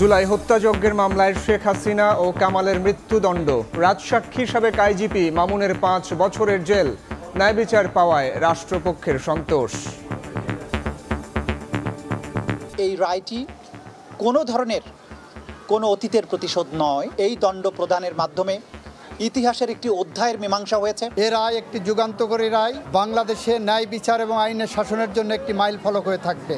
জুলাই হত্যাযজ্ঞের মামলায় শেখ হাসিনা ও কামালের মৃত্যুদণ্ড, রাজসাক্ষী সাবেক আইজিপি মামুনের 5 বছরের জেল, ন্যায় বিচার পাওয়ায় রাষ্ট্রপক্ষের সন্তোষ। এই রায়টি কোনো ধরনের কোনো অতীতের প্রতিশোধ নয়, এই দণ্ড প্রদানের মাধ্যমে ইতিহাসের একটি অধ্যায়ের মীমাংসা হয়েছে। এ রায় একটি যুগান্তকারী রায়, বাংলাদেশে ন্যায় বিচার এবং আইনের শাসনের জন্য একটি মাইলফলক হয়ে থাকবে।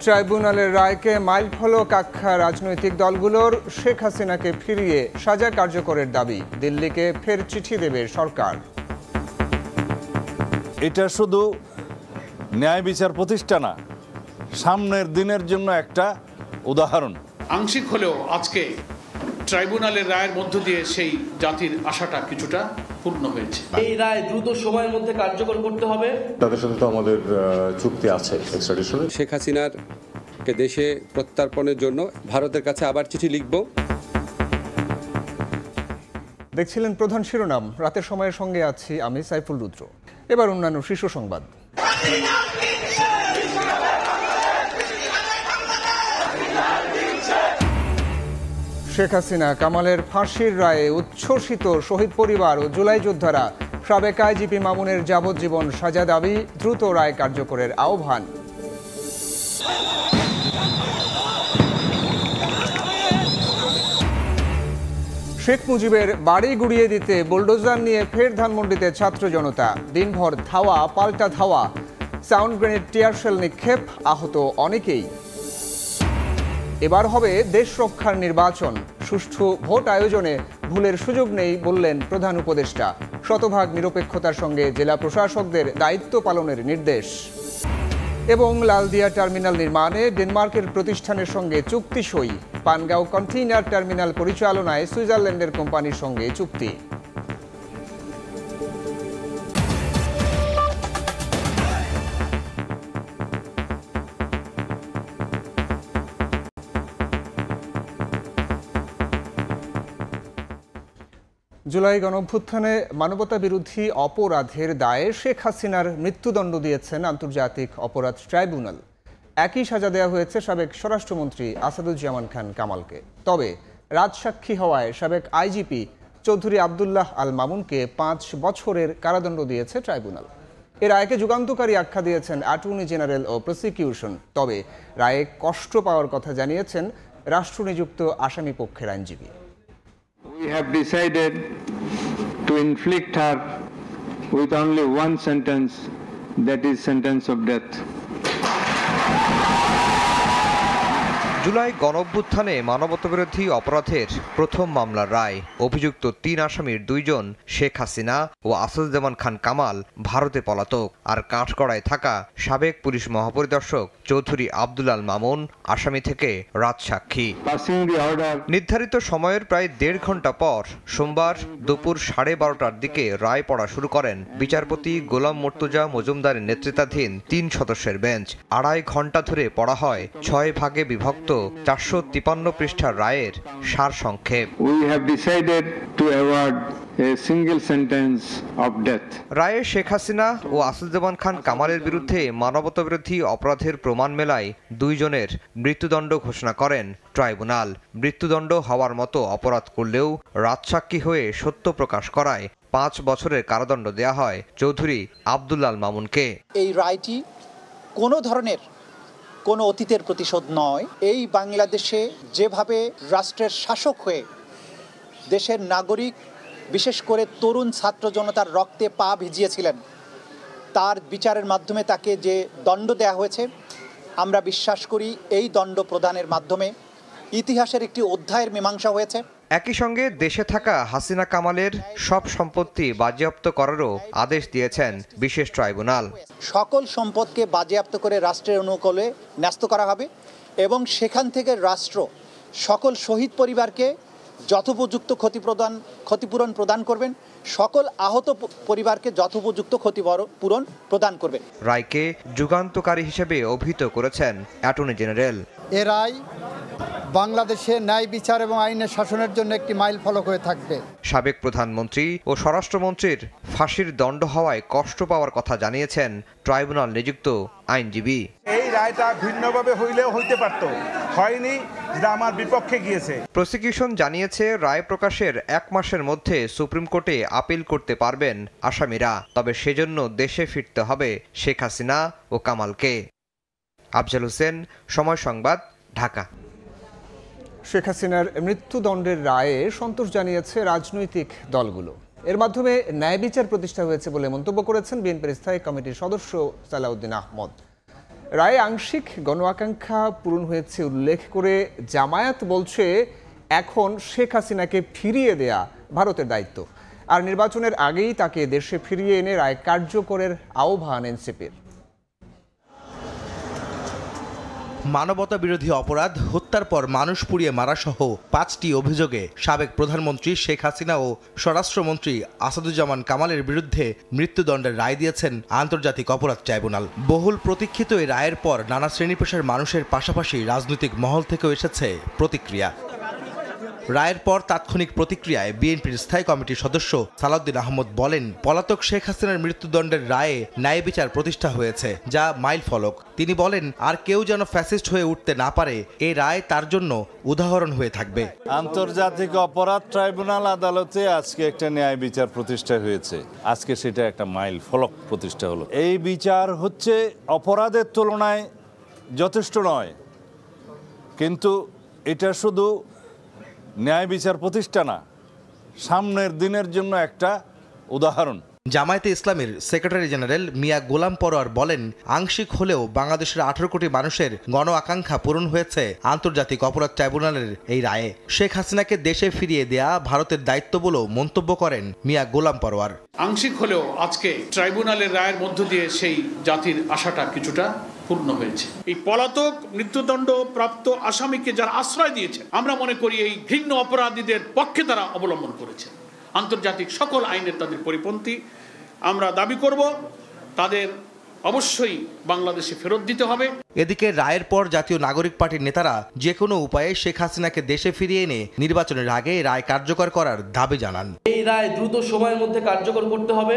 ট্রাইব্যুনালের রায়কে মাইলফলক আখ্যা রাজনৈতিক দলগুলোর, শেখ হাসিনাকে ফিরিয়ে সাজা কার্যকরের দাবি, দিল্লিকে ফের চিঠি দেবে সরকার। এটা শুধু ন্যায় বিচার প্রতিষ্ঠা না, সামনের দিনের জন্য একটা উদাহরণ। আংশিক হলেও আজকে ট্রাইব্যুনালের রায়ের মধ্য দিয়ে সেই জাতির আশাটা কিছুটা পূর্ণ হয়েছে। এই রায় দ্রুত সময়ের মধ্যে কার্যকর করতে হবে। তাদের সাথে তো আমাদের চুক্তি আছে এক্সট্রাডিশনে। শেখ হাসিনার কে দেশে প্রত্যার্পণের জন্য ভারতের কাছে আবার চিঠি লিখব। দেখছিলেন প্রধান শিরোনাম, রাতের সময়ের সঙ্গে আছি আমি সাইফুল রুদ্র। এবার অন্যান্য শীর্ষ সংবাদ। শেখ হাসিনা কামালের ফাঁসির রায়ে উচ্ছ্বসিত শহীদ পরিবার ও জুলাই যোদ্ধারা, সাবেক আইজিপি মামুনের যাবজ্জীবন সাজা দাবি, দ্রুত রায় কার্যকরের আহ্বান। শেখ মুজিবের বাড়ি গুড়িয়ে দিতে বুলডোজার নিয়ে ফের ধানমন্ডিতে ছাত্র জনতা, দিনভর ধাওয়া পাল্টা ধাওয়া, সাউন্ড গ্রেনেড, টিয়ারশেল নিক্ষেপ, আহত অনেকেই। এবার হবে দেশ রক্ষার নির্বাচন, সুষ্ঠু ভোট আয়োজনে ভুলের সুযোগ নেই বললেন প্রধান উপদেষ্টা। শতভাগ নিরপেক্ষতার সঙ্গে জেলা প্রশাসকদের দায়িত্ব পালনের নির্দেশ। এবং লালদিয়া টার্মিনাল নির্মাণে ডেনমার্কের প্রতিষ্ঠানের সঙ্গে চুক্তি সই, পানগাঁও কন্টেইনার টার্মিনাল পরিচালনায় সুইজারল্যান্ডের কোম্পানির সঙ্গে চুক্তি। জুলাই গণঅভ্যুত্থানে মানবতা বিরোধী অপরাধের দায়ে শেখ হাসিনার মৃত্যুদণ্ড দিয়েছেন আন্তর্জাতিক অপরাধ ট্রাইব্যুনাল। একই সাজা দেওয়া হয়েছে সাবেক স্বরাষ্ট্রমন্ত্রী আসাদুজ্জামান খান কামালকে। তবে রাজসাক্ষী হওয়ায় সাবেক আইজিপি চৌধুরী আবদুল্লাহ আল মামুনকে 5 বছরের কারাদণ্ড দিয়েছে ট্রাইব্যুনাল। এ রায়কে যুগান্তকারী আখ্যা দিয়েছেন অ্যাটর্নি জেনারেল ও প্রসিকিউশন। তবে রায়ে কষ্ট পাওয়ার কথা জানিয়েছেন রাষ্ট্রনিযুক্ত আসামি পক্ষের আইনজীবী। We have decided to inflict her with only one sentence, that is sentence of death. July গণঅভ্যুত্থানে মানবতাবিরোধী অপরাধের প্রথম মামলার রায়, অভিযুক্ত 3 আসামির 2 জন শেখ হাসিনা ও আসাদুজ্জামান খান কামাল ভারতে পলাতক, আর কাঠগড়ায় থাকা সাবেক পুলিশ মহাপরিদর্শক চৌধুরী আব্দুল আল মামুন আসামি থেকে রাজসাক্ষী। নির্ধারিত সময়ের প্রায় 1.5 ঘন্টা পর সোমবার দুপুর 12:30টার দিকে রায় পড়া শুরু করেন বিচারপতি গোলাম মুর্তজা মজুমদারের নেতৃত্বাধীন 3 সদস্যের বেঞ্চ। 2.5 ঘন্টা ধরে পড়া হয় 6 ভাগে বিভক্ত 453 পৃষ্ঠার রায়ের সারসংক্ষেপ। রায়ে শেখ হাসিনা ও আসাদুজ্জামান খান কামালের বিরুদ্ধে মানবতাবিরোধী অপরাধের প্রমাণ মেলায় 2 জনের মৃত্যুদণ্ড ঘোষণা করেন ট্রাইব্যুনাল। মৃত্যুদণ্ড হওয়ার মতো অপরাধ করলেও রাজসাক্ষী হয়ে সত্য প্রকাশ করায় 5 বছরের কারাদণ্ড দেয়া হয় চৌধুরী আব্দুল আল মামুনকে। এই রায়টি কোনো ধরনের কোনো অতীতের প্রতিশোধ নয়, এই বাংলাদেশে যেভাবে রাষ্ট্রের শাসক হয়ে দেশের নাগরিক, বিশেষ করে তরুণ ছাত্র জনতার রক্তে পা ভিজিয়েছিলেন, তার বিচারের মাধ্যমে তাকে যে দণ্ড দেয়া হয়েছে, আমরা বিশ্বাস করি এই দণ্ড প্রদানের মাধ্যমে ইতিহাসের একটি অধ্যায়ের মীমাংসা হয়েছে। একই সঙ্গে দেশে থাকা হাসিনা কামালের সব সম্পত্তি বাজেয়াপ্ত করারও আদেশ দিয়েছেন বিশেষ ট্রাইব্যুনাল। সকল সম্পদকে বাজেয়াপ্ত করে রাষ্ট্রের অনুকূলে ন্যস্ত করা হবে এবং সেখান থেকে রাষ্ট্র সকল শহীদ পরিবারকে যথোপযুক্ত ক্ষতিপূরণ প্রদান করবেন, সকল আহত পরিবারকে যথোপযুক্ত ক্ষতিপূরণ প্রদান করবেন। রায়কে যুগান্তকারী হিসেবে অভিহিত করেছেন অ্যাটর্নি জেনারেল। এ রায় বাংলাদেশে ন্যায় বিচার এবং আইনের শাসনের জন্য একটি মাইলফলক হয়ে থাকবে। সাবেক প্রধানমন্ত্রী ও স্বরাষ্ট্রমন্ত্রীর ফাঁসির দণ্ড হওয়ায় কষ্ট পাওয়ার কথা জানিয়েছেন ট্রাইব্যুনাল নিযুক্ত আইনজীবী। এই রায়টা ভিন্নভাবে হইলেও হইতে পারত, হয়নি, যেটা আমার বিপক্ষে গিয়েছে। প্রসিকিউশন জানিয়েছে রায় প্রকাশের 1 মাসের মধ্যে সুপ্রিম কোর্টে আপিল করতে পারবেন আসামিরা, তবে সেজন্য দেশে ফিরতে হবে শেখ হাসিনা ও কামালকে। আফজাল হোসেন, সময় সংবাদ, ঢাকা। শেখ হাসিনার মৃত্যুদণ্ডের রায়ে সন্তোষ জানিয়েছে রাজনৈতিক দলগুলো। এর মাধ্যমে ন্যায় বিচার প্রতিষ্ঠা হয়েছে বলে মন্তব্য করেছেন বিএনপির স্থায়ী কমিটির সদস্য সালাউদ্দিন আহমদ। রায়ে আংশিক গণ আকাঙ্ক্ষা পূরণ হয়েছে উল্লেখ করে জামায়াত বলছে এখন শেখ হাসিনাকে ফিরিয়ে দেয়া ভারতের দায়িত্ব, আর নির্বাচনের আগেই তাকে দেশে ফিরিয়ে এনে রায় কার্যকরের আহ্বান এনসিপির। মানবতা বিরোধী অপরাধ, হত্যার পর মানুষ পুড়িয়ে মারাসহ 5টি অভিযোগে সাবেক প্রধানমন্ত্রী শেখ হাসিনা ও স্বরাষ্ট্রমন্ত্রী আসাদুজ্জামান কামালের বিরুদ্ধে মৃত্যুদণ্ডের রায় দিয়েছেন আন্তর্জাতিক অপরাধ ট্রাইব্যুনাল। বহুল প্রতীক্ষিত এই রায়ের পর নানা শ্রেণী পেশার মানুষের পাশাপাশি রাজনৈতিক মহল থেকেও এসেছে প্রতিক্রিয়া। রায়ের পর তাৎক্ষণিক প্রতিক্রিয়ায় বিএনপির স্থায়ী কমিটির সদস্য সালাউদ্দিন আহমদ বলেন, পলাতক শেখ হাসিনার মৃত্যুদণ্ডের রায়ে ন্যায় বিচার প্রতিষ্ঠা হয়েছে, যা মাইল ফলক। তিনি বলেন, আর কেউ যেন ফ্যাসিস্ট হয়ে উঠতে না পারে, এই রায় তার জন্য উদাহরণ হয়ে থাকবে। আন্তর্জাতিক অপরাধ ট্রাইব্যুনাল আদালতে আজকে একটা ন্যায় বিচার প্রতিষ্ঠা হয়েছে, আজকে সেটা একটা মাইল ফলক প্রতিষ্ঠা হলো। এই বিচার হচ্ছে অপরাধের তুলনায় যথেষ্ট নয়, কিন্তু এটা শুধু ন্যায় বিচার প্রতিষ্ঠা না, সামনের দিনের জন্য একটা উদাহরণ। জামায়াতে ইসলামীর সেক্রেটারি জেনারেল মিয়া গোলাম পরোয়ার বলেন, আংশিক হলেও বাংলাদেশের 18 কোটি মানুষের গণ আকাঙ্ক্ষা পূরণ হয়েছে আন্তর্জাতিক অপরাধ ট্রাইব্যুনালের এই রায়ে। শেখ হাসিনাকে দেশে ফিরিয়ে দেয়া ভারতের দায়িত্ব বলেও মন্তব্য করেন মিয়া গোলাম পরোয়ার। আংশিক হলেও আজকে ট্রাইব্যুনালের রায়ের মধ্য দিয়ে সেই জাতির আশাটা কিছুটা পূর্ণ হয়েছে। এই পলাতক মৃত্যুদণ্ড প্রাপ্ত আসামিকে যারা আশ্রয় দিয়েছে, আমরা মনে করি এই ঘৃণ্য অপরাধীদের পক্ষে তারা অবলম্বন করেছে। আন্তর্জাতিক সকল আইনের তাদের পরিপন্থী। আমরা দাবি করব তাদের অবশ্যই বাংলাদেশে ফেরত দিতে হবে। এদিকে রায়ের পর জাতীয় নাগরিক পার্টির নেতারা যে কোনো উপায়ে শেখ হাসিনাকে দেশে ফিরিয়ে এনে নির্বাচনের আগে রায় কার্যকর করার দাবি জানান। এই রায় দ্রুত সময়ের মধ্যে কার্যকর করতে হবে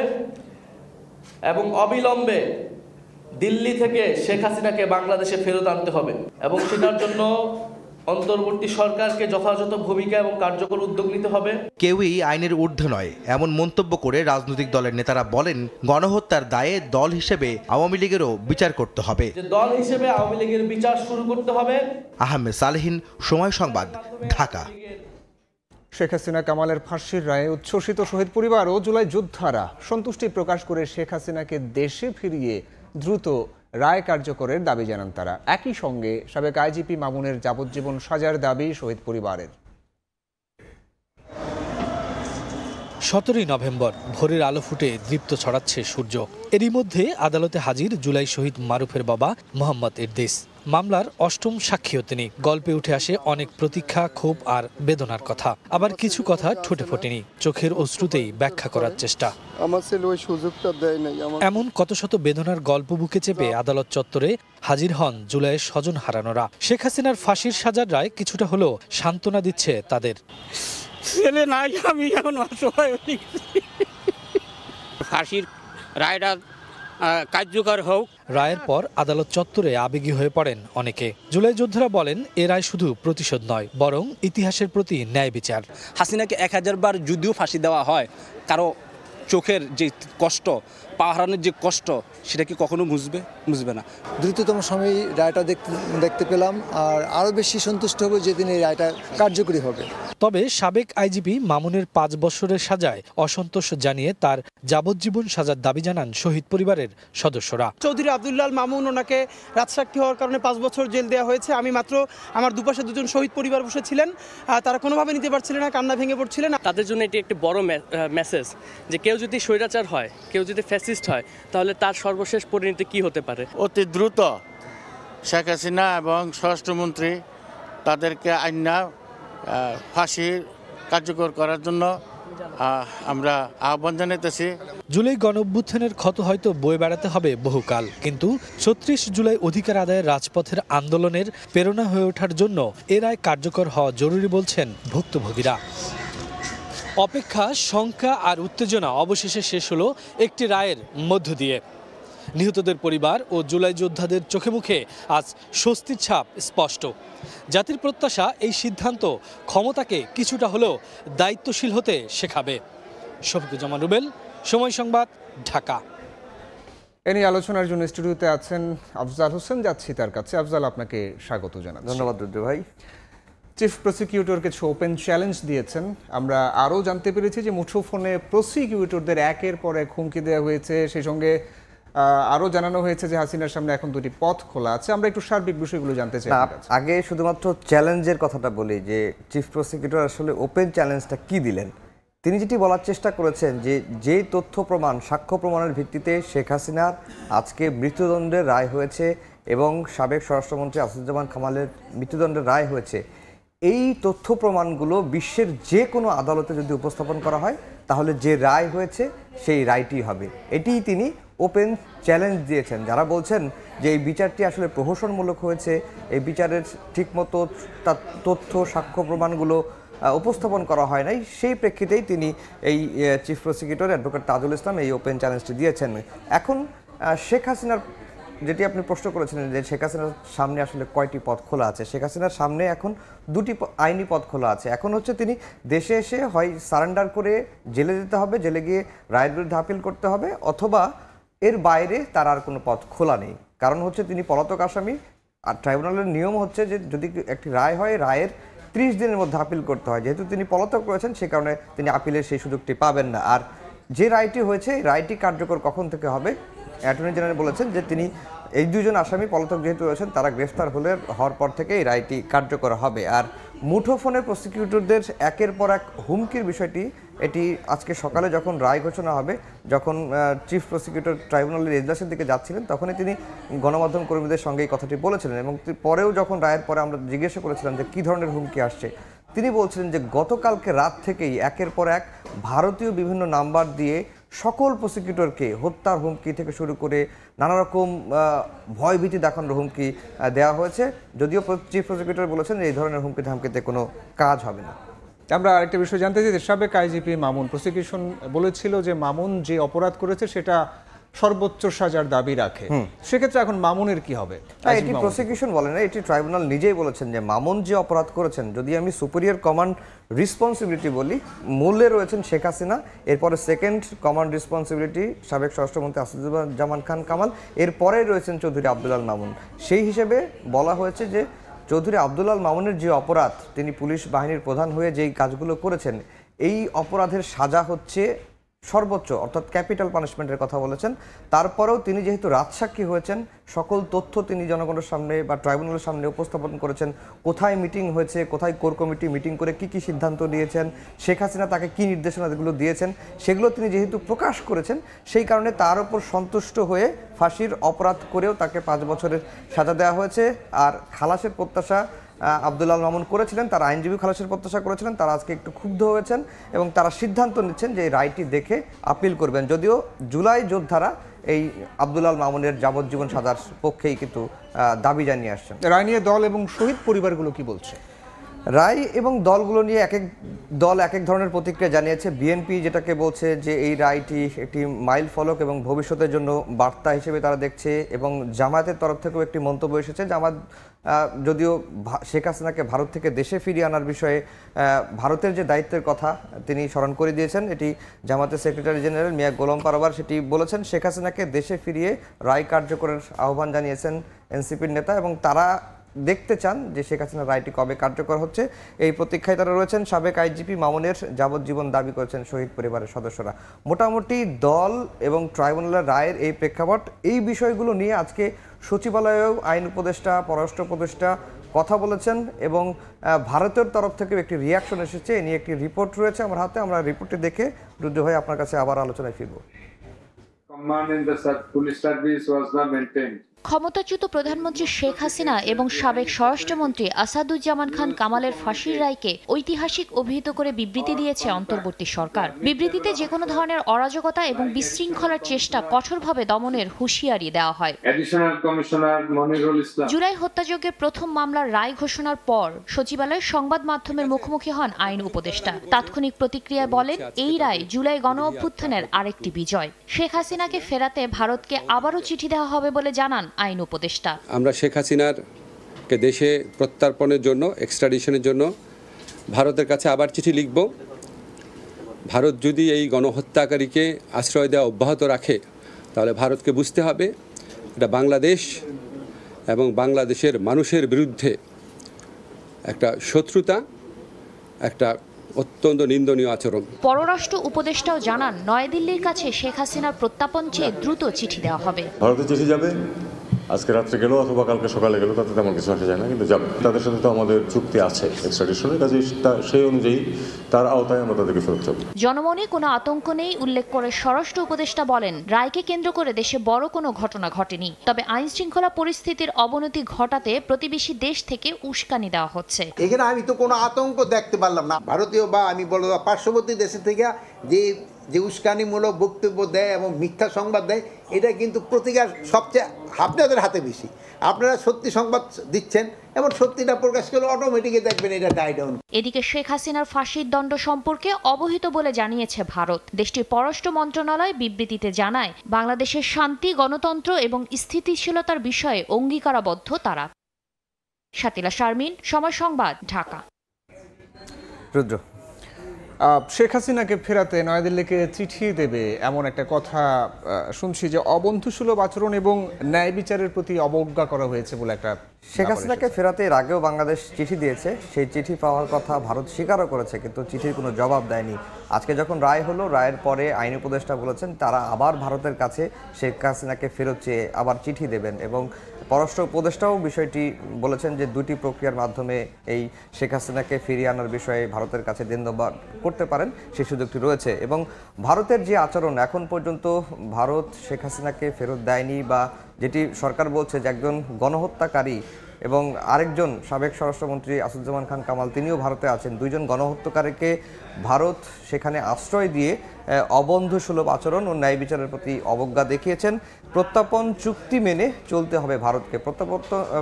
এবং অবিলম্বে দিল্লি থেকে শেখ হাসিনাকে বাংলাদেশে ফেরত আনতে হবে এবং সেটার জন্য অন্তর্বর্তী সরকারকে যথাযথ ভূমিকা এবং কার্যকর উদ্যোগ নিতে হবে। কেউই আইনের ঊর্ধ্বে নয় এমন মন্তব্য করে রাজনৈতিক দলের নেতারা বলেন, গণহত্যার দায়ে দল হিসেবে আওয়ামী লীগেরও বিচার করতে হবে। দল হিসেবে আওয়ামী লীগের বিচার শুরু করতে হবে। আহমেদ সালেহীন, সময় সংবাদ, ঢাকা। শেখ হাসিনা কামালের ফাঁসির রায়ে উচ্ছ্বসিত শহীদ পরিবার ও জুলাই যোদ্ধারা সন্তুষ্টি প্রকাশ করে শেখ হাসিনাকে দেশে ফিরিয়ে দ্রুত রায় কার্যকরের দাবি জানান তারা। একই সঙ্গে সাবেক আইজিপি মামুনের যাবজ্জীবন সাজার দাবি শহীদ পরিবারের। 17 নভেম্বর ভোরের আলো ফুটে দীপ্ত ছড়াচ্ছে সূর্য। এরই মধ্যে আদালতে হাজির জুলাই শহীদ মারুফের বাবা মোহাম্মদ ইদ্রিস। মামলার 8ম সাক্ষীও তিনি। গল্পে উঠে আসে অনেক প্রতীক্ষা, ক্ষোভ আর বেদনার কথা। আবার কিছু কথা ঠোঁটে ফোটেনি, চোখের অশ্রুতেই ব্যাখ্যা করার চেষ্টা। আমার ছেলে ওই সুযোগটা দেয় নাই। এমন কত শত বেদনার গল্প বুকে চেপে আদালত চত্বরে হাজির হন জুলাইয়ের স্বজন হারানোরা। শেখ হাসিনার ফাঁসির সাজার রায় কিছুটা হলেও সান্ত্বনা দিচ্ছে তাদের। ছেলে নাই, আমি এখন অসহায়। ফাঁসির রায়টা কার্যকর হোক। রায়ের পর আদালত চত্বরে আবেগী হয়ে পড়েন অনেকে। জুলাই যোদ্ধারা বলেন, এ রায় শুধু প্রতিশোধ নয়, বরং ইতিহাসের প্রতি ন্যায় বিচার। হাসিনাকে 1000 বার যদিও ফাঁসি দেওয়া হয়, কারো চোখের যে কষ্ট, পা হারানোর যে কষ্ট, সেটা কি কখনো বুঝবে না। দ্রুততম সময়ে রায়টা দেখতে পেলাম, আর আরও বেশি সন্তুষ্ট হব যেদিন এই রায়টা কার্যকরী হবে। তবে সাবেক আইজিপি মামুনের 5 বছরের সাজায় অসন্তোষ জানিয়ে তার যাবজ্জীবন সাজার দাবি জানান শহীদ পরিবারের সদস্যরা। চৌধুরী আব্দুল্লাহ মামুন, ওনাকে রাজসাক্ষী হওয়ার কারণে 5 বছর জেল দেওয়া হয়েছে। আমি মাত্র, আমার দুপাশে দুজন শহীদ পরিবার বসেছিলেন, তারা কোনোভাবে নিতে পারছিলেন না, কান্না ভেঙে পড়ছিলেন। তাদের জন্য এটি একটি বড় মেসেজ যে কেউ যদি স্বৈরাচার হয়, কেউ যদি ফ্যাসিস্ট হয়, তাহলে তার সর্বশেষ পরিণতি কি হতে পারে। অতি দ্রুত শেখ হাসিনা এবং স্বরাষ্ট্রমন্ত্রী তাদেরকে আইনা ফাঁসি কার্যকর করার জন্য আমরা আহ্বান জানাইতেছি। জুলাই গণঅভ্যুত্থানের ক্ষত হয়তো বয়ে বেড়াতে হবে বহুকাল, কিন্তু 36 জুলাই অধিকার আদায়ের রাজপথের আন্দোলনের প্রেরণা হয়ে ওঠার জন্য এ রায় কার্যকর হওয়া জরুরি বলছেন ভুক্তভোগীরা। অপেক্ষা, শঙ্কা আর উত্তেজনা অবশেষে শেষ হলো একটি রায়ের মধ্য দিয়ে। নিহতদের পরিবার ও জুলাই যোদ্ধাদের চোখে মুখে আজ স্বস্তির ছাপ স্পষ্ট। জাতির প্রত্যাশা এই সিদ্ধান্ত ক্ষমতাকে কিছুটা হলেও দায়িত্বশীল হতে শেখাবে। শফিকুজ্জামান রুবেল, সময় সংবাদ, ঢাকা। এ নিয়ে আলোচনার জন্য স্টুডিওতে আছেন আফজাল হোসেন, যাচ্ছি তার কাছে। আফজাল, আপনাকে স্বাগত জানাচ্ছি। ধন্যবাদ রুদ্র ভাই। চিফ প্রসিকিউটর কিছু ওপেন চ্যালেঞ্জ দিয়েছেন। আমরা আরও জানতে পেরেছি যে মুঠোফোনে প্রসিকিউটরদের একের পর এক হুমকি দেওয়া হয়েছে। সেই সঙ্গে আরও জানানো হয়েছে যে হাসিনার সামনে এখন দুটি পথ খোলা আছে। আমরা একটু সার্বিক বিষয়গুলো জানতে চাই। আগে শুধুমাত্র চ্যালেঞ্জের কথাটা বলি যে চিফ প্রসিকিউটর আসলে ওপেন চ্যালেঞ্জটা কি দিলেন। তিনি যেটি বলার চেষ্টা করেছেন যে যেই তথ্য প্রমাণ, সাক্ষ্য প্রমাণের ভিত্তিতে শেখ হাসিনার আজকে মৃত্যুদণ্ডের রায় হয়েছে এবং সাবেক স্বরাষ্ট্রমন্ত্রী আসাদুজ্জামান কামালের মৃত্যুদণ্ডের রায় হয়েছে, এই তথ্য প্রমাণগুলো বিশ্বের যে কোনো আদালতে যদি উপস্থাপন করা হয় তাহলে যে রায় হয়েছে সেই রায়টি হবে। এটি তিনি ওপেন চ্যালেঞ্জ দিয়েছেন। যারা বলছেন যে এই বিচারটি আসলে প্রহসনমূলক হয়েছে, এই বিচারের ঠিকমতো তার তথ্য সাক্ষ্য প্রমাণগুলো উপস্থাপন করা হয় নাই, সেই প্রেক্ষিতেই তিনি এই chief prosecutor advocate Tajul Islam এই ওপেন চ্যালেঞ্জটি দিয়েছেন। এখন শেখ হাসিনার যেটি আপনি প্রশ্ন করেছিলেন যে শেখ হাসিনার সামনে আসলে কয়টি পথ খোলা আছে, শেখ হাসিনার সামনে এখন দুটি আইনি পথ খোলা আছে। এখন হচ্ছে তিনি দেশে এসে হয় সারেন্ডার করে জেলে যেতে হবে, জেলে গিয়ে রায়ের বিরুদ্ধে আপিল করতে হবে, অথবা এর বাইরে তার আর কোনো পথ খোলা নেই। কারণ হচ্ছে তিনি পলাতক আসামি, আর ট্রাইব্যুনালের নিয়ম হচ্ছে যে যদি একটি রায় হয় রায়ের 30 দিনের মধ্যে আপিল করতে হয়। যেহেতু তিনি পলাতক রয়েছেন সে কারণে তিনি আপিলের সেই সুযোগটি পাবেন না। আর যে রায়টি হয়েছে এই রায়টি কার্যকর কখন থেকে হবে, অ্যাটর্নি জেনারেল বলেছেন যে তিনি এই দুজন আসামি পলাতক যেহেতু রয়েছেন তারা গ্রেফতার হওয়ার পর থেকে এই রায়টি কার্যকর হবে। আর মুঠোফোনে প্রসিকিউটরদের একের পর এক হুমকির বিষয়টি, এটি আজকে সকালে যখন রায় ঘোষণা হবে, যখন চিফ প্রসিকিউটর ট্রাইব্যুনালের এজলাসের দিকে যাচ্ছিলেন তখনই তিনি গণমাধ্যম কর্মীদের সঙ্গে এই কথাটি বলেছিলেন। এবং পরেও যখন রায়ের পরে আমরা জিজ্ঞাসা করেছিলাম যে কী ধরনের হুমকি আসছে, তিনি বলছিলেন যে গতকালকে রাত থেকেই একের পর এক ভারতীয় বিভিন্ন নাম্বার দিয়ে সকল প্রসিকিউটরকে হত্যার হুমকি থেকে শুরু করে নানা রকম ভয়ভীতি দেখানোর হুমকি দেওয়া হয়েছে। যদিও চিফ প্রসিকিউটর বলেছেন যে এই ধরনের হুমকি ধামকিতে কোনো কাজ হবে না। আমরা আরেকটা বিষয় জানতে চাই, সাবেক আইজিপি মামুন, প্রসিকিউশন বলেছিল যে মামুন যে অপরাধ করেছে সেটা সর্বোচ্চ সাজার দাবি রাখে, সেক্ষেত্রে এখন মামুনের কি হবে? এটি প্রসিকিউশন বলে না, এটি ট্রাইব্যুনাল নিজেই বলেছেন যে মামুন যে অপরাধ করেছেন, যদি আমি সুপিরিয়র কমান্ড রেসপন্সিবিলিটি বলি, মূলে রয়েছেন শেখ হাসিনা, এরপরে সেকেন্ড কমান্ড রেসপন্সিবিলিটি সাবেক স্বরাষ্ট্রমন্ত্রী আসাদুজ্জামান খান কামাল, এরপরে রয়েছেন চৌধুরী আব্দুল আল মামুন। সেই হিসেবে বলা হয়েছে যে চৌধুরী আব্দুল আল মামুনের যে অপরাধ, তিনি পুলিশ বাহিনীর প্রধান হয়ে যেই কাজগুলো করেছেন, এই অপরাধের সাজা হচ্ছে সর্বোচ্চ, অর্থাৎ ক্যাপিটাল পানিশমেন্টের কথা বলেছেন। তারপরেও তিনি যেহেতু রাজসাক্ষী হয়েছেন, সকল তথ্য তিনি জনগণের সামনে বা ট্রাইব্যুনালের সামনে উপস্থাপন করেছেন, কোথায় মিটিং হয়েছে, কোথায় কোর কমিটি মিটিং করে কি কি সিদ্ধান্ত নিয়েছেন, শেখ হাসিনা তাকে কি নির্দেশনাগুলো দিয়েছেন, সেগুলো তিনি যেহেতু প্রকাশ করেছেন, সেই কারণে তার উপর সন্তুষ্ট হয়ে ফাঁসির অপরাধ করেও তাকে 5 বছরের সাজা দেওয়া হয়েছে। আর খালাসের প্রত্যাশা আব্দুল আল মামুন করেছিলেন, তার আইনজীবী খালাসের প্রত্যাশা করেছিলেন, তারা আজকে একটু ক্ষুব্ধ হয়েছেন এবং তারা সিদ্ধান্ত নিচ্ছেন যে এই রায়টি দেখে আপিল করবেন। যদিও জুলাই যোদ্ধারা এই আব্দুল আল মামুনের যাবজ্জীবন সাজার পক্ষেই কিন্তু দাবি জানিয়ে আসছেন। রায় নিয়ে দল এবং শহীদ পরিবারগুলো কি বলছে? রায় এবং দলগুলো নিয়ে এক এক দল এক এক ধরনের প্রতিক্রিয়া জানিয়েছে। বিএনপি যেটাকে বলছে যে এই রায়টি একটি মাইল ফলক এবং ভবিষ্যতের জন্য বার্তা হিসেবে তারা দেখছে, এবং জামায়াতের তরফ থেকেও একটি মন্তব্য এসেছে। জামায়াত যদিও শেখ হাসিনাকে ভারত থেকে দেশে ফিরিয়ে আনার বিষয়ে ভারতের যে দায়িত্বের কথা তিনি স্মরণ করে দিয়েছেন, এটি জামায়াতের সেক্রেটারি জেনারেল মিয়া গোলাম পারওয়ার সেটি বলেছেন। শেখ হাসিনাকে দেশে ফিরিয়ে রায় কার্যকরের আহ্বান জানিয়েছেন এনসিপির নেতা, এবং তারা দেখতে চান যে শেখ হাসিনার রায়টি কবে কার্যকর হচ্ছে, এই প্রতীক্ষায় তারা রয়েছেন। সাবেক আইজিপি মামুনের যাবজ্জীবন দাবি করেছেন শহীদ পরিবারের সদস্যরা। মোটামুটি দল এবং ট্রাইব্যুনালের রায়ের এই প্রেক্ষাপট, এই বিষয়গুলো নিয়ে আজকে সচিবালয়েও আইন উপদেষ্টা, পররাষ্ট্র উপদেষ্টা কথা বলেছেন, এবং ভারতের তরফ থেকে একটি রিয়াকশন এসেছে। এ নিয়ে একটি রিপোর্ট রয়েছে আমার হাতে, আমরা রিপোর্টটি দেখে রুদ্র ভাই আপনার কাছে আবার আলোচনায় ফিরব। Command in the police service was not maintained. ক্ষমতাচ্যুত প্রধানমন্ত্রী শেখ হাসিনা এবং সাবেক স্বরাষ্ট্রমন্ত্রী আসাদুজ্জামান খান কামালের ফাঁসির রায়কে ঐতিহাসিক অভিহিত করে বিবৃতি দিয়েছে অন্তর্বর্তী সরকার। বিবৃতিতে যেকোনো ধরনের অরাজকতা এবং বিশৃঙ্খলার চেষ্টা কঠোরভাবে দমনের হুঁশিয়ারি দেওয়া হয়। জুলাই হত্যাযজ্ঞের প্রথম মামলার রায় ঘোষণার পর সচিবালয়ে সংবাদ মাধ্যমের মুখোমুখি হন আইন উপদেষ্টা। তাৎক্ষণিক প্রতিক্রিয়ায় বলেন, এই রায় জুলাই গণ অভ্যুত্থানের আরেকটি বিজয়। শেখ হাসিনাকে ফেরাতে ভারতকে আবারও চিঠি দেওয়া হবে বলে জানান আইন উপদেষ্টা। আমরা শেখ হাসিনারকে দেশে প্রত্যার্পণের জন্য, এক্সট্রাডিশনের জন্য ভারতের কাছে আবার চিঠি লিখব। ভারত যদি এই গণহত্যাকারীকে আশ্রয় দেওয়া অব্যাহত রাখে তাহলে ভারতকে বুঝতে হবে এটা বাংলাদেশ এবং বাংলাদেশের মানুষের বিরুদ্ধে একটা শত্রুতা, একটা অত্যন্ত নিন্দনীয় আচরণ। পররাষ্ট্র উপদেষ্টাও জানান, নয়াদিল্লির কাছে শেখ হাসিনার প্রত্যাপন চেয়ে দ্রুত চিঠি দেওয়া হবে। ভারতে চিঠি যাবে, আজকে রাত্রে গেল অথবা কালকে সকালে গেল, তাতে তেমন কিছু আসা যায় না, কিন্তু যাবে। তাদের সাথে তো আমাদের চুক্তি আছে এক্সট্রাডিশনের, কাজে সেই অনুযায়ী তার আওতায় আমরা তাদেরকে ফেরত যাব। জনমনে কোনো আতঙ্ক নেই উল্লেখ করে স্বরাষ্ট্র উপদেষ্টা বলেন, রায়কে কেন্দ্র করে দেশে বড় কোনো ঘটনা ঘটেনি, তবে আইন শৃঙ্খলা পরিস্থিতির অবনতি ঘটাতে প্রতিবেশী দেশ থেকে উস্কানি দেওয়া হচ্ছে। এখানে আমি তো কোনো আতঙ্ক দেখতে পারলাম না। ভারতীয় বা আমি বলবো পার্শ্ববর্তী দেশের থেকে যে উস্কানিমূলক বক্তব্য দেয় এবং মিথ্যা সংবাদ দেয়, এটা কিন্তু প্রতিকার সবচেয়ে আপনাদের হাতে বেশি। আপনারা সত্যি সংবাদ দিচ্ছেন এবং সত্যিটা প্রকাশ করলে অটোমেটিকই দেখবেন এটা ডাই ডাউন। এদিকে শেখ হাসিনার ফাঁসির দণ্ড সম্পর্কে অবহিত বলে জানিয়েছে ভারত। দেশটির পররাষ্ট্র মন্ত্রণালয় বিবৃতিতে জানায়, বাংলাদেশের শান্তি, গণতন্ত্র এবং স্থিতিশীলতার বিষয়ে অঙ্গীকারাবদ্ধ তারা। শাতিলা শারমিন, সময় সংবাদ, ঢাকা। রুদ্র, শেখ হাসিনাকে ফেরাতে নয়াদিল্লিকে চিঠি দেবে এমন একটা কথা শুনছি, যে অবন্ধুসুলভ আচরণ এবং ন্যায় বিচারের প্রতি অবজ্ঞা করা হয়েছে বলে একটা। শেখ হাসিনাকে ফেরাতে এর আগেও বাংলাদেশ চিঠি দিয়েছে, সেই চিঠি পাওয়ার কথা ভারত স্বীকারও করেছে, কিন্তু চিঠির কোনো জবাব দেয়নি। আজকে যখন রায় হলো, রায়ের পরে আইন উপদেষ্টা বলেছেন তারা আবার ভারতের কাছে শেখ হাসিনাকে ফেরত চেয়ে আবার চিঠি দেবেন, এবং পররাষ্ট্র উপদেষ্টাও বিষয়টি বলেছেন যে দুটি প্রক্রিয়ার মাধ্যমে এই শেখ হাসিনাকে ফিরিয়ে আনার বিষয়ে ভারতের কাছে দেনদোবার করতে পারেন, সেই সুযোগটি রয়েছে। এবং ভারতের যে আচরণ, এখন পর্যন্ত ভারত শেখ হাসিনাকে ফেরত দেয়নি, বা যেটি সরকার বলছে যে একজন গণহত্যাকারী এবং আরেকজন সাবেক স্বরাষ্ট্রমন্ত্রী আসাদুজ্জামান খান কামাল, তিনিও ভারতে আছেন, দুইজন গণহত্যাকারীকে ভারত সেখানে আশ্রয় দিয়ে অবন্ধুসুলভ আচরণ ও ন্যায় বিচারের প্রতি অবজ্ঞা দেখিয়েছেন। প্রত্যাপন চুক্তি মেনে চলতে হবে ভারতকে।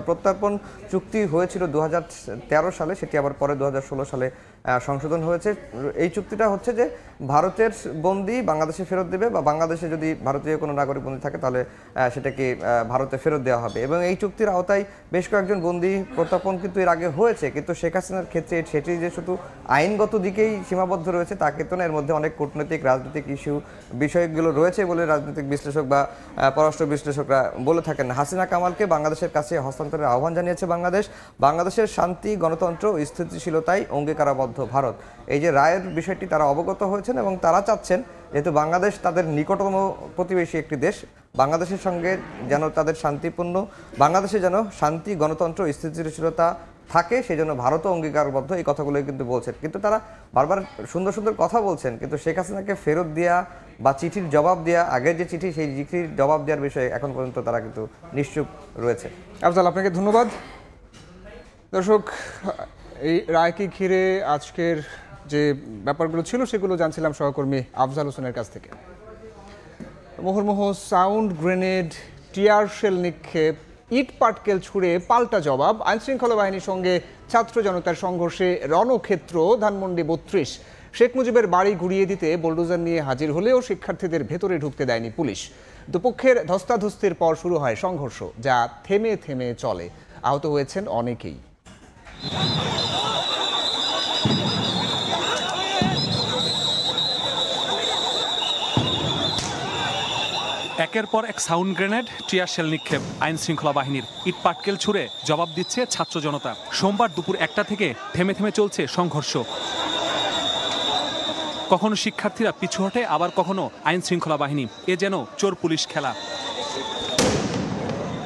প্রত্যাপন চুক্তি হয়েছিল 2013 সালে, সেটি আবার পরে 2016 সালে সংশোধন হয়েছে। এই চুক্তিটা হচ্ছে যে ভারতের বন্দী বাংলাদেশে ফেরত দেবে, বা বাংলাদেশে যদি ভারতীয় কোনো নাগরিক বন্দী থাকে তাহলে সেটাকে ভারতে ফেরত দেওয়া হবে। এবং এই চুক্তির আওতায় বেশ কয়েকজন বন্দী প্রত্যাপন কিন্তু এর আগে হয়েছে, কিন্তু শেখ হাসিনার ক্ষেত্রে সেটি যে শুধু আইনগত দিকেই সীমাবদ্ধ রয়েছে তা কিন্তু না, এর মধ্যে অনেক কূটনৈতিক রাজনৈতিক বিষয়গুলো রয়েছে বলে রাজনৈতিক বিশ্লেষক বা পররাষ্ট্র বিশ্লেষকরা বলে থাকেন। হাসিনা কামালকে বাংলাদেশের কাছে হস্তান্তরের আহ্বান জানিয়েছে বাংলাদেশের শান্তি, গণতন্ত্র ও স্থিতিশীলতায় অঙ্গীকারাবদ্ধ ভারত। এই যে রায়ের বিষয়টি তারা অবগত হয়েছেন এবং তারা চাচ্ছেন, যেহেতু বাংলাদেশ তাদের নিকটতম প্রতিবেশী একটি দেশ, বাংলাদেশের সঙ্গে যেন তাদের শান্তিপূর্ণ, বাংলাদেশে যেন শান্তি, গণতন্ত্র, স্থিতিশীলতা থাকে, সেই জন্য ভারতও অঙ্গীকারবদ্ধ, এই কথাগুলোই কিন্তু বলছেন। কিন্তু তারা বারবার সুন্দর সুন্দর কথা বলছেন, কিন্তু শেখ হাসিনাকে ফেরত দেওয়া বা চিঠির জবাব দেওয়া, আগের যে চিঠি সেই চিঠির জবাব দেওয়ার বিষয়ে এখন পর্যন্ত তারা কিন্তু নিশ্চুপ রয়েছে। আফজাল, আপনাকে ধন্যবাদ। দর্শক, এই রায়কে ঘিরে আজকের যে ব্যাপারগুলো ছিল সেগুলো জানছিলাম সহকর্মী আফজাল হোসেনের কাছ থেকে। মুহুর্মুহু সাউন্ড গ্রেনেড, টিয়ার শেল নিক্ষেপ, ইট পাটকেল ছুড়ে পাল্টা জবাব, আইনশৃঙ্খলা বাহিনীর সঙ্গে ছাত্র জনতার সংঘর্ষে রণক্ষেত্র ধানমন্ডি 32। শেখ মুজিবের বাড়ি ঘুরিয়ে দিতে বুলডোজার নিয়ে হাজির হলেও শিক্ষার্থীদের ভেতরে ঢুকতে দেয়নি পুলিশ। দুপক্ষের ধস্তাধস্তির পর শুরু হয় সংঘর্ষ, যা থেমে থেমে চলে। আহত হয়েছেন অনেকেই। একের পর এক সাউন্ড গ্রেনেড, টিয়ার শেল নিক্ষেপ, আইন শৃঙ্খলা বাহিনীর ইট পাটকেল ছুড়ে জবাব দিচ্ছে ছাত্র জনতা। সোমবার দুপুর 1টা থেকে থেমে থেমে চলছে সংঘর্ষ। কখনো শিক্ষার্থীরা পিছু হটে, আবার কখনো আইন শৃঙ্খলা বাহিনী। এ যেন চোর পুলিশ খেলা।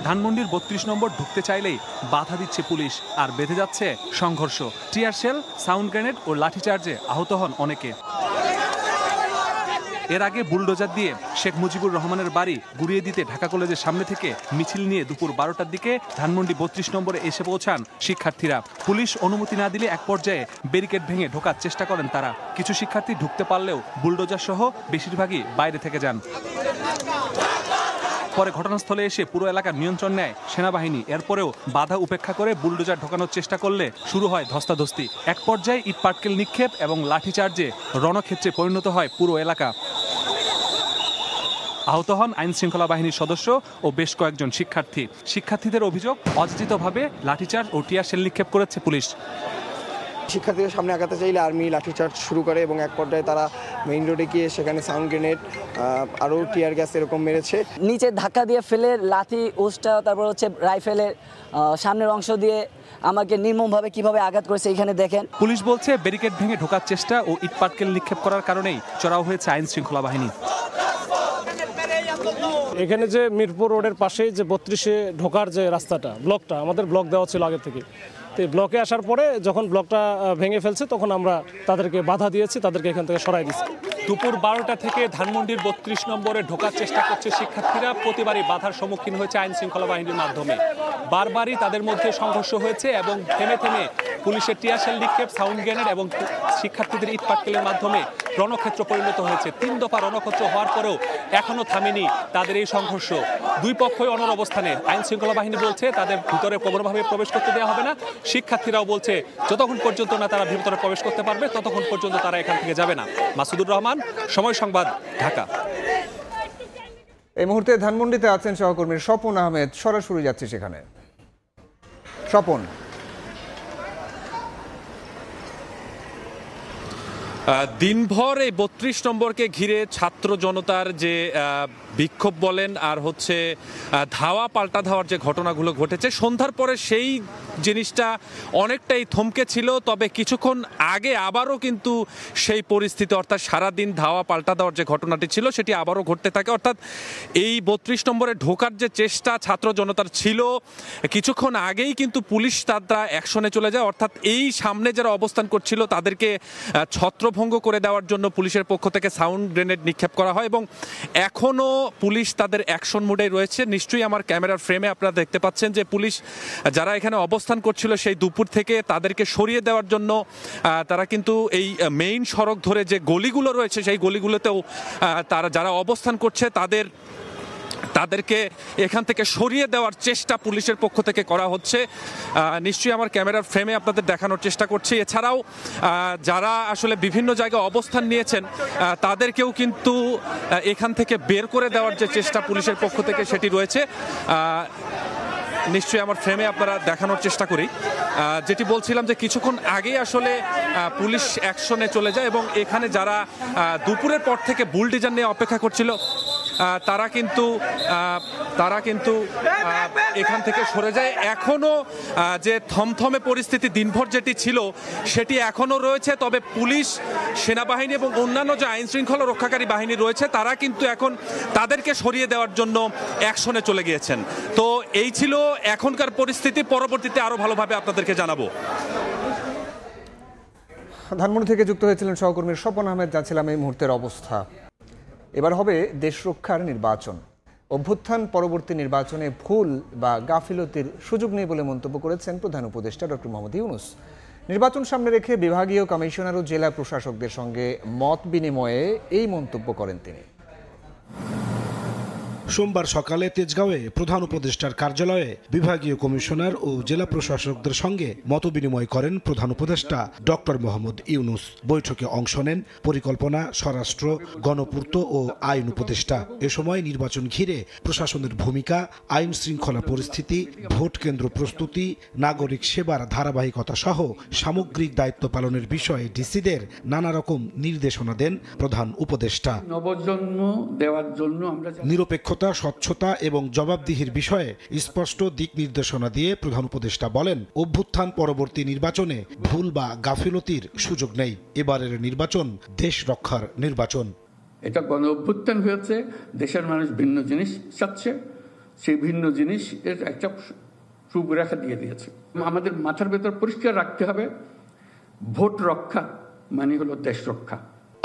ধানমন্ডির 32 নম্বর ঢুকতে চাইলেই বাধা দিচ্ছে পুলিশ, আর বেঁধে যাচ্ছে সংঘর্ষ। টিয়ার শেল, সাউন্ড গ্রেনেড ও লাঠিচার্জে আহত হন অনেকে। এর আগে বুলডোজার দিয়ে শেখ মুজিবুর রহমানের বাড়ি গুড়িয়ে দিতে ঢাকা কলেজের সামনে থেকে মিছিল নিয়ে দুপুর 12টার দিকে ধানমন্ডি 32 নম্বরে এসে পৌঁছান শিক্ষার্থীরা। পুলিশ অনুমতি না দিলে এক পর্যায়ে ব্যারিকেড ভেঙে ঢোকার চেষ্টা করেন তারা। কিছু শিক্ষার্থী ঢুকতে পারলেও বুলডোজার সহ বেশিরভাগই বাইরে থেকে যান। পরে ঘটনাস্থলে এসে পুরো এলাকার নিয়ন্ত্রণ নেয় সেনাবাহিনী। এরপরেও বাধা উপেক্ষা করে বুলডোজার ঢোকানোর চেষ্টা করলে শুরু হয় ধস্তাধস্তি। এক পর্যায়ে ইট পাটকেল নিক্ষেপ এবং লাঠিচার্জে রণক্ষেত্রে পরিণত হয় পুরো এলাকা। আহত হন আইন শৃঙ্খলা বাহিনীর সদস্য ও বেশ কয়েকজন শিক্ষার্থী। শিক্ষার্থীদের অভিযোগ, অযাচিতভাবে লাঠিচার্জ ও টিয়ার শেল নিক্ষেপ করেছে পুলিশ। শিক্ষার্থীদের সামনে আগাতে চাইলে আর্মি লাঠিচার্জ শুরু করে এবং এক পর্যায়ে তারা মেইন রোডে গিয়ে সেখানে সাউন্ড গ্রেনেড আরও টিয়ার গ্যাস এরকম মেরেছে। নিচে ধাক্কা দিয়ে ফেলে লাঠি ওস্টা তারপর হচ্ছে রাইফেলের সামনের অংশ দিয়ে আমাকে নির্মমভাবে কিভাবে আঘাত করেছে এখানে দেখেন। পুলিশ বলছে ব্যারিকেড ভেঙে ঢোকার চেষ্টা ও ইট পাটকেল নিক্ষেপ করার কারণেই চড়াও হয়েছে আইন শৃঙ্খলা বাহিনী। এখানে যে মিরপুর রোডের পাশেই যে 32-এ ঢোকার যে রাস্তাটা, ব্লকটা আমাদের ব্লক দেওয়া ছিল আগে থেকে। তো ব্লকে আসার পরে যখন ব্লকটা ভেঙে ফেলছে তখন আমরা তাদেরকে বাধা দিয়েছি, তাদেরকে এখান থেকে সরাই দিচ্ছি। দুপুর 12টা থেকে ধানমন্ডির 32 নম্বরে ঢোকার চেষ্টা করছে শিক্ষার্থীরা। প্রতিবারই বাধার সম্মুখীন হয়েছে আইন শৃঙ্খলা বাহিনীর মাধ্যমে। বারবারই তাদের মধ্যে সংঘর্ষ হয়েছে এবং থেমে থেমে পুলিশের টিয়ারশেল নিক্ষেপ, সাউন্ড গ্রেনেড এবং শিক্ষার্থীদের ইট পাটকেলের মাধ্যমে রণক্ষেত্র পরিণত হয়েছে। 3 দফা রণক্ষেত্র হওয়ার পরেও এখনও থামেনি তাদের এই সংঘর্ষ। দুই পক্ষই অনড় অবস্থানে। আইন শৃঙ্খলা বাহিনী বলছে তাদের ভিতরে কোনোভাবে প্রবেশ করতে দেওয়া হবে না। শিক্ষার্থীরাও বলছে যতক্ষণ পর্যন্ত না তারা ভিতরে প্রবেশ করতে পারবে ততক্ষণ পর্যন্ত তারা এখান থেকে যাবে না। মাসুদুর রহমান, সময় সংবাদ, ঢাকা। এই মুহূর্তে ধানমন্ডিতে আছেন সহকর্মী স্বপন আহমেদ। সরাসরি যাচ্ছে সেখানে। স্বপন, দিনভর এই 32 নম্বরকে ঘিরে ছাত্র জনতার যে বিক্ষোভ বলেন আর হচ্ছে ধাওয়া পাল্টা ধাওয়ার যে ঘটনাগুলো ঘটেছে, সন্ধ্যার পরে সেই জিনিসটা অনেকটাই থমকে ছিল। তবে কিছুক্ষণ আগে আবারও কিন্তু সেই পরিস্থিতি, অর্থাৎ সারাদিন ধাওয়া পাল্টা দেওয়ার যে ঘটনাটি ছিল সেটি আবারও ঘটতে থাকে। অর্থাৎ এই 32 নম্বরে ঢোকার যে চেষ্টা ছাত্র জনতার ছিল, কিছুক্ষণ আগেই কিন্তু পুলিশ তারা অ্যাকশনে চলে যায়। অর্থাৎ এই সামনে যারা অবস্থান করছিল তাদেরকে ছত্রভঙ্গ করে দেওয়ার জন্য পুলিশের পক্ষ থেকে সাউন্ড গ্রেনেড নিক্ষেপ করা হয় এবং এখনও পুলিশ তাদের অ্যাকশন মোডে রয়েছে। নিশ্চয়ই আমার ক্যামেরার ফ্রেমে আপনারা দেখতে পাচ্ছেন যে পুলিশ যারা এখানে অবস্থান করছিল সেই দুপুর থেকে তাদেরকে সরিয়ে দেওয়ার জন্য তারা কিন্তু এই মেইন সড়ক ধরে যে গলিগুলো রয়েছে সেই গলিগুলোতেও তারা যারা অবস্থান করছে তাদেরকে এখান থেকে সরিয়ে দেওয়ার চেষ্টা পুলিশের পক্ষ থেকে করা হচ্ছে। নিশ্চয়ই আমার ক্যামেরার ফ্রেমে আপনাদের দেখানোর চেষ্টা করছি। এছাড়াও যারা আসলে বিভিন্ন জায়গায় অবস্থান নিয়েছেন তাদেরকেও কিন্তু এখান থেকে বের করে দেওয়ার যে চেষ্টা পুলিশের পক্ষ থেকে সেটি রয়েছে। নিশ্চয়ই আমার ফ্রেমে আপনারা দেখানোর চেষ্টা করি। যেটি বলছিলাম যে কিছুক্ষণ আগেই আসলে পুলিশ অ্যাকশনে চলে যায় এবং এখানে যারা দুপুরের পর থেকে বুলডোজার নিয়ে অপেক্ষা করছিল তারা কিন্তু এখান থেকে সরে যায়। এখনও যে থমথমে পরিস্থিতি দিনভর যেটি ছিল সেটি এখনও রয়েছে। তবে পুলিশ, সেনাবাহিনী এবং অন্যান্য যে আইন শৃঙ্খলা রক্ষাকারী বাহিনী রয়েছে তারা কিন্তু এখন তাদেরকে সরিয়ে দেওয়ার জন্য অ্যাকশনে চলে গিয়েছেন। তো এই ছিল এখনকার পরিস্থিতি। পরবর্তীতে আরও ভালোভাবে আপনাদেরকে জানাবো। ধানমন্ডি থেকে যুক্ত হয়েছিলেন সহকর্মী স্বপন আহমেদ। যাচ্ছিলাম এই মুহূর্তের অবস্থা। এবার হবে দেশ রক্ষার নির্বাচন। অভ্যুত্থান পরবর্তী নির্বাচনে ভুল বা গাফিলতির সুযোগ নেই বলে মন্তব্য করেছেন প্রধান উপদেষ্টা ডক্টর মোহাম্মদ ইউনূস। নির্বাচন সামনে রেখে বিভাগীয় কমিশনার ও জেলা প্রশাসকদের সঙ্গে মত বিনিময়ে এই মন্তব্য করেন তিনি। সোমবার সকালে তেজগাঁওয়ে প্রধান উপদেষ্টার কার্যালয়ে বিভাগীয় কমিশনার ও জেলা প্রশাসকদের সঙ্গে মতবিনিময় করেন প্রধান উপদেষ্টা ডক্টর মোহাম্মদ ইউনূস। বৈঠকে অংশ নেন পরিকল্পনা, স্বরাষ্ট্র, গণপূর্ত ও আইন উপদেষ্টা। এ সময় নির্বাচন ঘিরে প্রশাসনের ভূমিকা, আইন শৃঙ্খলা পরিস্থিতি, ভোট কেন্দ্র প্রস্তুতি, নাগরিক সেবার ধারাবাহিকতা সহ সামগ্রিক দায়িত্ব পালনের বিষয়ে ডিসিদের নানা রকম নির্দেশনা দেন প্রধান উপদেষ্টা। নবজন্ম দেওয়ার জন্য আমরা নিরপেক্ষতা, স্বচ্ছতা এবং জবাবদিহির বিষয়ে স্পষ্ট দিক নির্দেশনা দিয়ে প্রধান উপদেষ্টা বলেন, অভ্যুত্থান পরবর্তী নির্বাচনে ভুল বা গাফিলতির সুযোগ নেই। এবারের নির্বাচন দেশ রক্ষার নির্বাচন। এটা গণ অভ্যুত্থান হয়েছে, দেশের মানুষ ভিন্ন জিনিস চাচ্ছে, সেই ভিন্ন জিনিস এর একটা রূপরেখা দিয়ে দিয়েছে। আমাদের মাথার ভেতর পরিষ্কার রাখতে হবে, ভোট রক্ষা মানে হলো দেশ রক্ষা।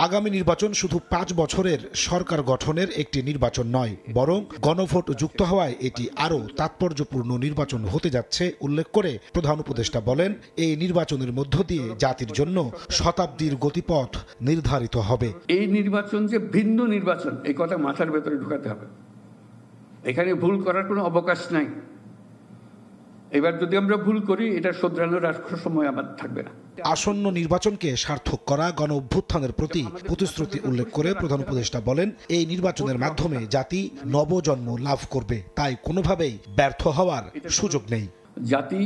আগামী নির্বাচন শুধু 5 বছরের সরকার গঠনের একটি নির্বাচন নয়, বরং গণভোট যুক্ত হওয়ায় এটি আরও তাৎপর্যপূর্ণ নির্বাচন হতে যাচ্ছে উল্লেখ করে প্রধান উপদেষ্টা বলেন, এই নির্বাচনের মধ্য দিয়ে জাতির জন্য শতাব্দীর গতিপথ নির্ধারিত হবে। এই নির্বাচন যে ভিন্ন নির্বাচন, এই কথা মাথার ভেতরে ঢুকাতে হবে। এখানে ভুল করার কোনো অবকাশ নাই। এবার যদি আমরা ভুল করি, এটা শোধরানোর আর সময় আমার থাকবে না। আসন্ন নির্বাচনকে সার্থক করা গণ অভ্যুত্থানের প্রতি প্রতিশ্রুতি উল্লেখ করে প্রধান উপদেষ্টা বলেন, এই নির্বাচনের মাধ্যমে জাতি নবজন্ম লাভ করবে, তাই কোনোভাবেই ব্যর্থ হওয়ার সুযোগ নেই। জাতি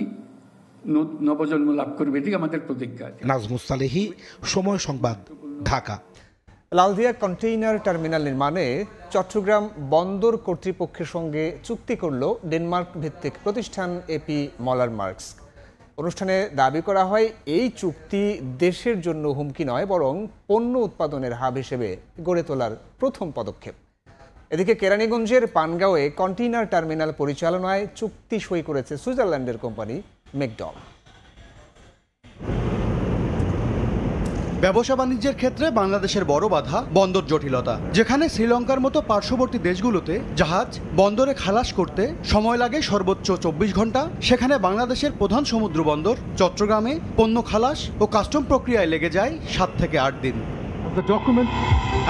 নবজন্ম লাভ করবে, এটি আমাদের প্রতিজ্ঞা। নাজমুস সালেহী, সময় সংবাদ, ঢাকা। লালদিয়া কন্টেইনার টার্মিনাল নির্মাণে চট্টগ্রাম বন্দর কর্তৃপক্ষের সঙ্গে চুক্তি করল ডেনমার্ক ভিত্তিক প্রতিষ্ঠান এপি মলার মার্কস। অনুষ্ঠানে দাবি করা হয়, এই চুক্তি দেশের জন্য হুমকি নয়, বরং পণ্য উৎপাদনের হাব হিসেবে গড়ে তোলার প্রথম পদক্ষেপ। এদিকে কেরানীগঞ্জের পানগাঁওয়ে কন্টেইনার টার্মিনাল পরিচালনায় চুক্তি সই করেছে সুইজারল্যান্ডের কোম্পানি মেকডল। ব্যবসা বাণিজ্যের ক্ষেত্রে বাংলাদেশের বড় বাধা বন্দর জটিলতা। যেখানে শ্রীলঙ্কার মতো পার্শ্ববর্তী দেশগুলোতে জাহাজ বন্দরে খালাস করতে সময় লাগে সর্বোচ্চ 24 ঘন্টা, সেখানে বাংলাদেশের প্রধান সমুদ্র বন্দর চট্টগ্রামে পণ্য খালাস ও কাস্টম প্রক্রিয়ায় লেগে যায় 7 থেকে 8 দিন।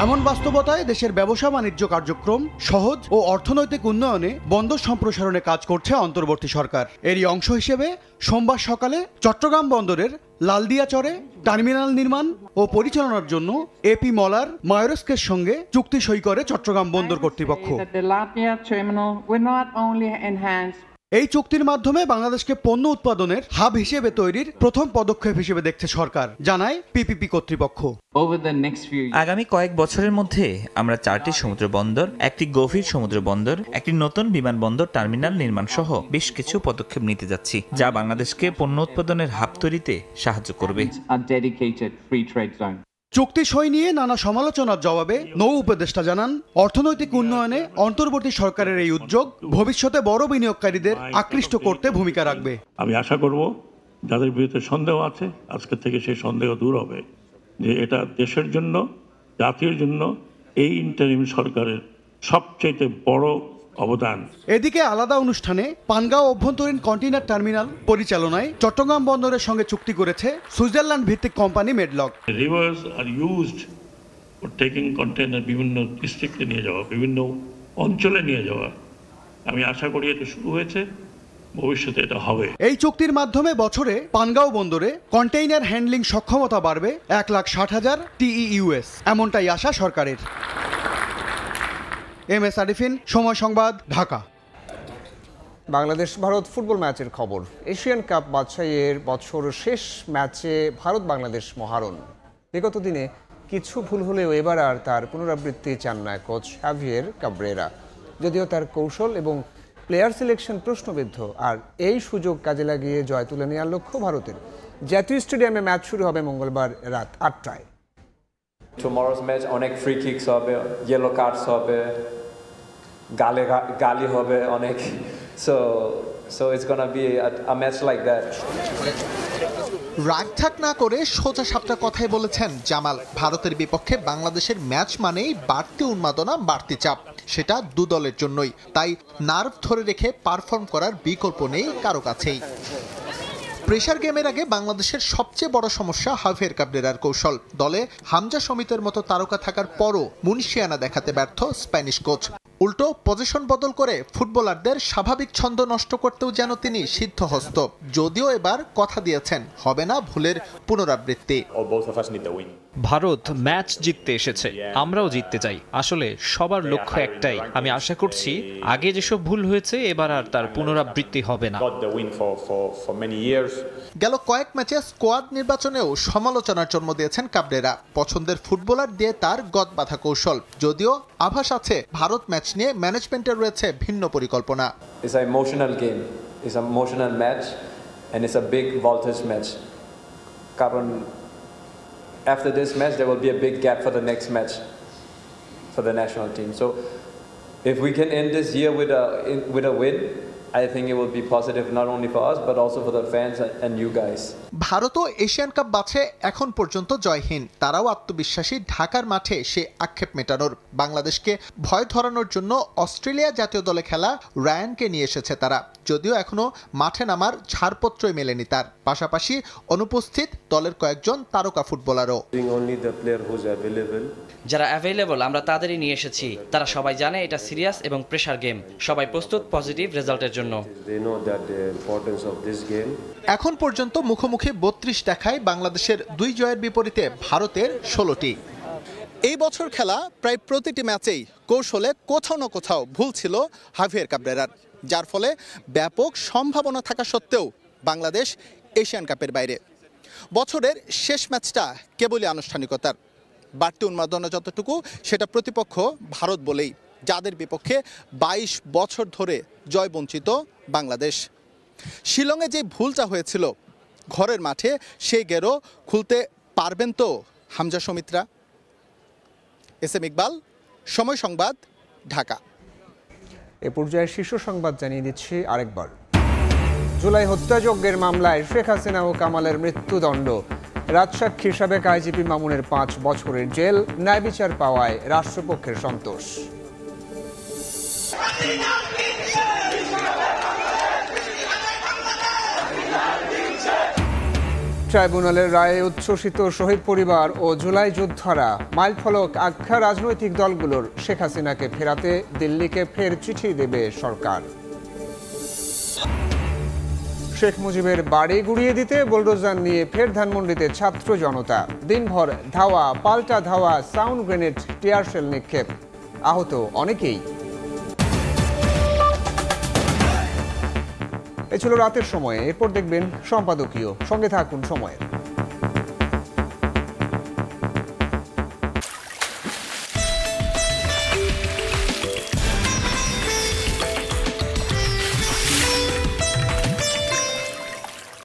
এমন বাস্তবতায় দেশের ব্যবসা বাণিজ্য কার্যক্রম সহজ ও অর্থনৈতিক উন্নয়নে বন্দর সম্প্রসারণে কাজ করছে অন্তর্বর্তী সরকার। এরই অংশ হিসেবে সোমবার সকালে চট্টগ্রাম বন্দরের লালদিয়া চরে টার্মিনাল নির্মাণ ও পরিচালনার জন্য এপি মলার মায়োরস্কের সঙ্গে চুক্তি সই করে চট্টগ্রাম বন্দর কর্তৃপক্ষ। এই চুক্তির মাধ্যমে বাংলাদেশকে পণ্য উৎপাদনের হাব হিসেবে তৈরির প্রথম পদক্ষেপ হিসেবে দেখছে সরকার, জানায় পিপিপি কর্তৃপক্ষ। আগামী কয়েক বছরের মধ্যে আমরা 4টি সমুদ্র বন্দর, একটি গভীর সমুদ্র বন্দর, একটি নতুন বিমানবন্দর টার্মিনাল নির্মাণ সহ বেশ কিছু পদক্ষেপ নিতে যাচ্ছি, যা বাংলাদেশকে পণ্য উৎপাদনের হাব তৈরিতে সাহায্য করবে। চুক্তি সই নিয়ে নানা সমালোচনার জবাবে নৌ উপদেষ্টা জানান, অর্থনৈতিক উন্নয়নে অন্তর্বর্তী সরকারের এই উদ্যোগ ভবিষ্যতে বড় বিনিয়োগকারীদের আকৃষ্ট করতে ভূমিকা রাখবে। আমি আশা করব যাদের বিরুদ্ধে সন্দেহ আছে, আজকে থেকে সেই সন্দেহ দূর হবে যে এটা দেশের জন্য, জাতির জন্য এই ইন্টারিম সরকারের সবচেয়ে বড় অবদান। এদিকে আলাদা অনুষ্ঠানে পানগাঁও অভ্যন্তরীণ কন্টেইনার টার্মিনাল পরিচালনায় চট্টগ্রাম বন্দরের সঙ্গে চুক্তি করেছে সুইজারল্যান্ড ভিত্তিক company Medlock. Rivers are used for taking container বিভিন্ন ডিস্ট্রিক্টে নিয়ে যাওয়া, বিভিন্ন অঞ্চলে নিয়ে যাওয়া। আমি আশা করি এটা শুরু হয়েছে, ভবিষ্যতে এটা হবে। এই চুক্তির মাধ্যমে বছরে পানগাঁও বন্দরে কন্টেইনার হ্যান্ডলিং সক্ষমতা বাড়বে 1,60,000 TEUS, এমনটাই আশা সরকারের। MS আরিফিন, সময় সংবাদ, ঢাকা। বাংলাদেশ ভারত ফুটবল ম্যাচের খবর। এশিয়ান কাপ বাছাইয়ের বছর শেষ ম্যাচে ভারত বাংলাদেশ মহারণ। বিগত দিনে কিছু ভুল হলেও এবার আর তার পুনরাবৃত্তি চান না কোচ হাভিয়ের কাবরেরা। যদিও তার কৌশল এবং প্লেয়ার সিলেকশন প্রশ্নবিদ্ধ, আর এই সুযোগ কাজে লাগিয়ে জয় তুলে নেওয়ার লক্ষ্য ভারতের। জাতীয় স্টেডিয়ামে ম্যাচ শুরু হবে মঙ্গলবার রাত 8টায়। টুমরোজ ম্যাচ অনেক ফ্রি কিকস হবে, ইয়েলো কার্ডস হবে, গালি হবে অনেক। So it's gonna be a match like that. রাগঢাক না করে সোজা সাপটা কথাই বলেছেন জামাল। ভারতের বিপক্ষে বাংলাদেশের ম্যাচ মানেই বাড়তি উন্মাদনা, বাড়তি চাপ, সেটা দু দলের জন্যই। তাই নার্ভ ধরে রেখে পারফর্ম করার বিকল্প নেই কারো কাছেই। প্রেশার গেমের আগে বাংলাদেশের সবচেয়ে বড় সমস্যা হাভিয়ের কাবরেরার কৌশল। দলে হামজা সমিতের মতো তারকা থাকার পরও মুনশিয়ানা দেখাতে ব্যর্থ স্প্যানিশ কোচ। উল্টো পজিশন বদল করে ফুটবলারদের স্বাভাবিক ছন্দ নষ্ট করতেও যেন তিনি সিদ্ধহস্ত। যদিও এবার কথা দিয়েছেন হবে না ভুলের পুনরাবৃত্তি। ভারত ম্যাচ জিততে এসেছে, আমরাও জিততে চাই। আসলে সবার লক্ষ্য একটাই। আমি আশা করছি আগে যেসব ভুল হয়েছে এবার আর তার পুনরাবৃত্তি হবে না। গেল কয়েক ম্যাচে স্কোয়াড নির্বাচনেও সমালোচনার জন্ম দিয়েছেন কাবরেরা। পছন্দের ফুটবলার দিয়ে তার গদবাঁধা কৌশল। যদিও আভাস আছে ভারত ম্যাচ নিয়ে ম্যানেজমেন্টের রয়েছে ভিন্ন পরিকল্পনা। It's an emotional game, it's an emotional match and it's a big voltage match. কারণ after this match there will be a big gap for the next match for the national team. So if we can end this year with a win, I think it will be positive not only for us but also for the fans and you guys. ভারতও Asian cup বাছে এখন পর্যন্ত জয়হীন। তারাও আত্মবিশ্বাসী ঢাকার মাঠে সে আক্ষেপ মেটানোর। বাংলাদেশকে ভয় ধরানোর জন্য অস্ট্রেলিয়া জাতীয় দলে খেলা রায়ানকে নিয়ে এসেছে তারা, যদিও এখনো মাঠে নামার ছাড়পত্রই মেলেনি তার। পাশাপাশি অনুপস্থিত দলের কয়েকজন তারকা ফুটবলারও। যারা অ্যাভেলেবল আমরা তাদেরই নিয়ে এসেছি। তারা সবাই জানে এটা সিরিয়াস এবং প্রেসার গেম। সবাই প্রস্তুত পজিটিভ রেজাল্টের জন্য। এখন পর্যন্ত মুখোমুখি 32 দেখায় বাংলাদেশের 2 জয়ের বিপরীতে ভারতের 16টি। এই বছর খেলা প্রায় প্রতিটি ম্যাচেই কৌশলে কোথাও না কোথাও ভুল ছিল হাভিয়ের কাবরেরার, যার ফলে ব্যাপক সম্ভাবনা থাকা সত্ত্বেও বাংলাদেশ এশিয়ান কাপের বাইরে। বছরের শেষ ম্যাচটা কেবলই আনুষ্ঠানিকতার। বাড়তি উন্মাদনা যতটুকু সেটা প্রতিপক্ষ ভারত বলেই, যাদের বিপক্ষে 22 বছর ধরে জয়বঞ্চিত বাংলাদেশ। শিলংয়ে যে ভুলটা হয়েছিল ঘরের মাঠে সেই গেরো খুলতে পারবেন তো হামজা সৌমিত্রা? এস এম ইকবাল, সময় সংবাদ, ঢাকা। এ পর্যায়ে শীর্ষ সংবাদ জানিয়ে দিচ্ছি আরেকবার। জুলাই হত্যাযজ্ঞের মামলায় শেখ হাসিনা ও কামালের মৃত্যুদণ্ড। রাজসাক্ষী সাবেক আইজিপি মামুনের 5 বছরের জেল। ন্যায় বিচার পাওয়ায় রাষ্ট্রপক্ষের সন্তোষ। ট্রাইব্যুনালের রায়ে উচ্ছ্বসিত শহীদ পরিবার ও জুলাই যোদ্ধারা। মাইলফলক আখ্যা রাজনৈতিক দলগুলোর। শেখ হাসিনাকে ফেরাতে দিল্লিকে ফের চিঠি দেবে সরকার। শেখ মুজিবের বাড়ি গুড়িয়ে দিতে বুলডোজার নিয়ে ফের ধানমন্ডিতে ছাত্র জনতা। দিনভর ধাওয়া, পাল্টা ধাওয়া, সাউন্ড গ্রেনেড, টিয়ারশেল নিক্ষেপ। আহত অনেকেই। এ ছিল রাতের সময়ে। এরপর দেখবেন সম্পাদকীয়। সঙ্গে থাকুন সময়ের।